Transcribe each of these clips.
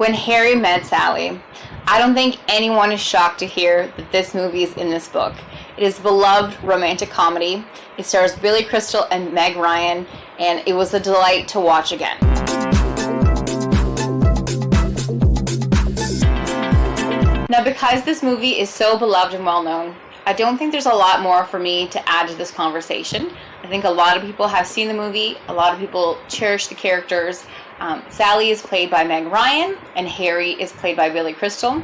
When Harry met Sally. I don't think anyone is shocked to hear that this movie is in this book. It is a beloved romantic comedy. It stars Billy Crystal and Meg Ryan, and it was a delight to watch again. Now, because this movie is so beloved and well known, I don't think there's a lot more for me to add to this conversation. I think a lot of people have seen the movie. A lot of people cherish the characters. Sally is played by Meg Ryan, and Harry is played by Billy Crystal.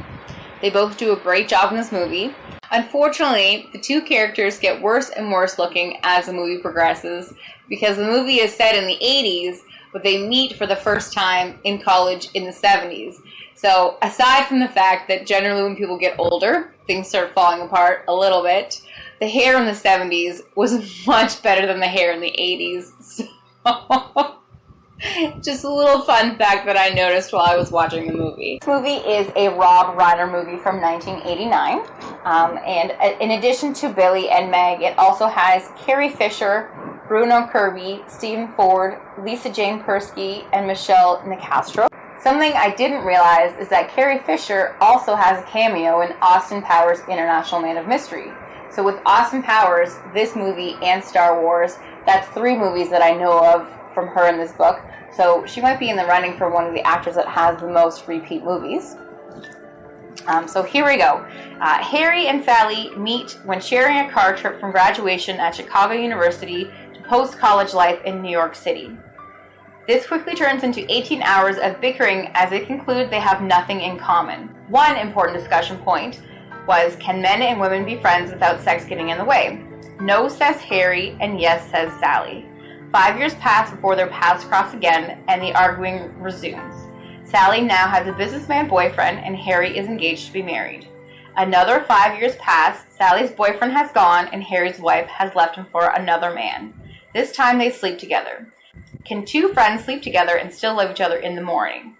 They both do a great job in this movie. Unfortunately, the two characters get worse and worse looking as the movie progresses, because the movie is set in the 80s, but they meet for the first time in college in the 70s. So aside from the fact that generally when people get older, things start falling apart a little bit, the hair in the 70s was much better than the hair in the 80s. So just a little fun fact that I noticed while I was watching the movie. This movie is a Rob Reiner movie from 1989. And in addition to Billy and Meg, it also has Carrie Fisher, Bruno Kirby, Stephen Ford, Lisa Jane Persky, and Michelle Nicastro. Something I didn't realize is that Carrie Fisher also has a cameo in Austin Powers' International Man of Mystery. So with Austin Powers, this movie, and Star Wars, that's 3 movies that I know of from her in this book. So she might be in the running for one of the actors that has the most repeat movies. So here we go. Harry and Sally meet when sharing a car trip from graduation at Chicago University to post-college life in New York City. This quickly turns into 18 hours of bickering as they conclude they have nothing in common. One important discussion point was, can men and women be friends without sex getting in the way? No, says Harry, and yes, says Sally. 5 years pass before their paths cross again, and the arguing resumes. Sally now has a businessman boyfriend, and Harry is engaged to be married. Another 5 years pass, Sally's boyfriend has gone, and Harry's wife has left him for another man. This time they sleep together. Can 2 friends sleep together and still love each other in the morning?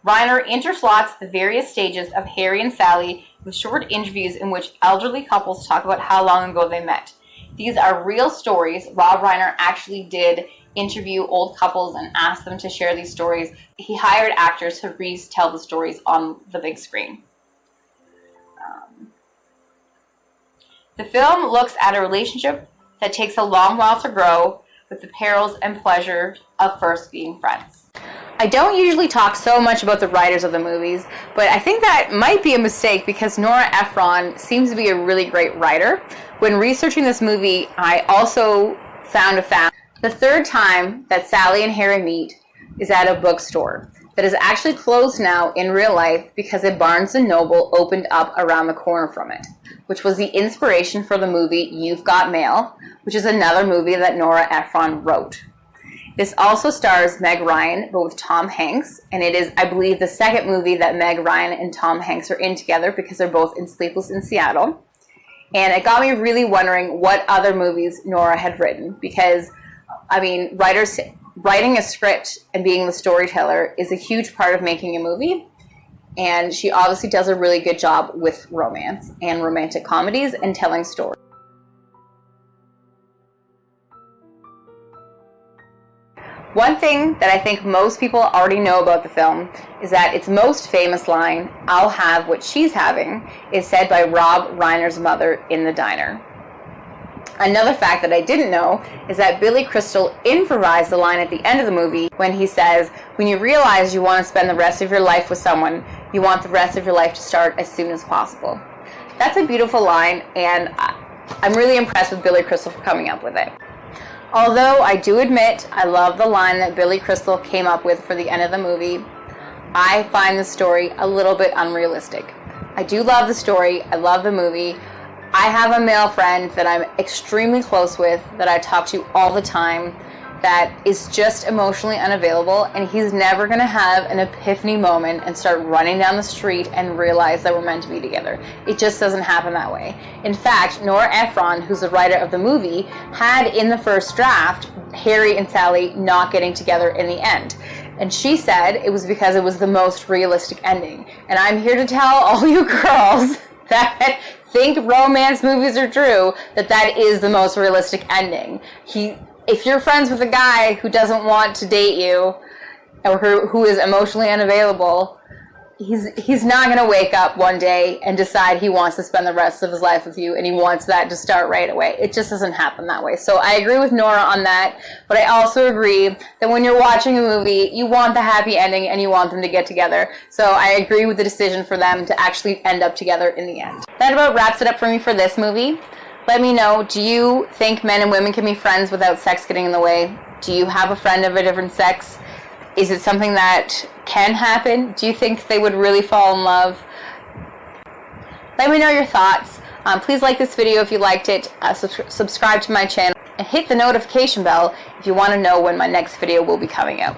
Reiner interslots the various stages of Harry and Sally with short interviews in which elderly couples talk about how long ago they met. These are real stories. Rob Reiner actually did interview old couples and asked them to share these stories. He hired actors to retell the stories on the big screen. The film looks at a relationship that takes a long while to grow, with the perils and pleasures of first being friends. I don't usually talk so much about the writers of the movies, but I think that might be a mistake because Nora Ephron seems to be a really great writer. When researching this movie, I also found a fact. The third time that Sally and Harry meet is at a bookstore that is actually closed now in real life because a Barnes & Noble opened up around the corner from it, which was the inspiration for the movie You've Got Mail, which is another movie that Nora Ephron wrote. This also stars Meg Ryan, but with Tom Hanks, and it is, I believe, the second movie that Meg Ryan and Tom Hanks are in together because they're both in Sleepless in Seattle. And it got me really wondering what other movies Nora had written, because, I mean, writing a script and being the storyteller is a huge part of making a movie, and she obviously does a really good job with romance and romantic comedies and telling stories. One thing that I think most people already know about the film is that its most famous line, "I'll have what she's having," is said by Rob Reiner's mother in the diner. Another fact that I didn't know is that Billy Crystal improvised the line at the end of the movie when he says, when you realize you want to spend the rest of your life with someone, you want the rest of your life to start as soon as possible. That's a beautiful line, and I'm really impressed with Billy Crystal for coming up with it. Although I do admit I love the line that Billy Crystal came up with for the end of the movie, I find the story a little bit unrealistic. I do love the story. I love the movie. I have a male friend that I'm extremely close with, that I talk to all the time, that is just emotionally unavailable, and he's never going to have an epiphany moment and start running down the street and realize that we're meant to be together. It just doesn't happen that way. In fact, Nora Ephron, who's the writer of the movie, had in the first draft Harry and Sally not getting together in the end. And she said it was because it was the most realistic ending. And I'm here to tell all you girls that think romance movies are true, that is the most realistic ending. If you're friends with a guy who doesn't want to date you, or who is emotionally unavailable, he's not going to wake up one day and decide he wants to spend the rest of his life with you and he wants that to start right away. It just doesn't happen that way. So I agree with Nora on that, but I also agree that when you're watching a movie, you want the happy ending and you want them to get together. So I agree with the decision for them to actually end up together in the end. That about wraps it up for me for this movie. Let me know, do you think men and women can be friends without sex getting in the way? Do you have a friend of a different sex? Is it something that can happen? Do you think they would really fall in love? Let me know your thoughts. Please like this video if you liked it. Subscribe to my channel and hit the notification bell if you want to know when my next video will be coming out.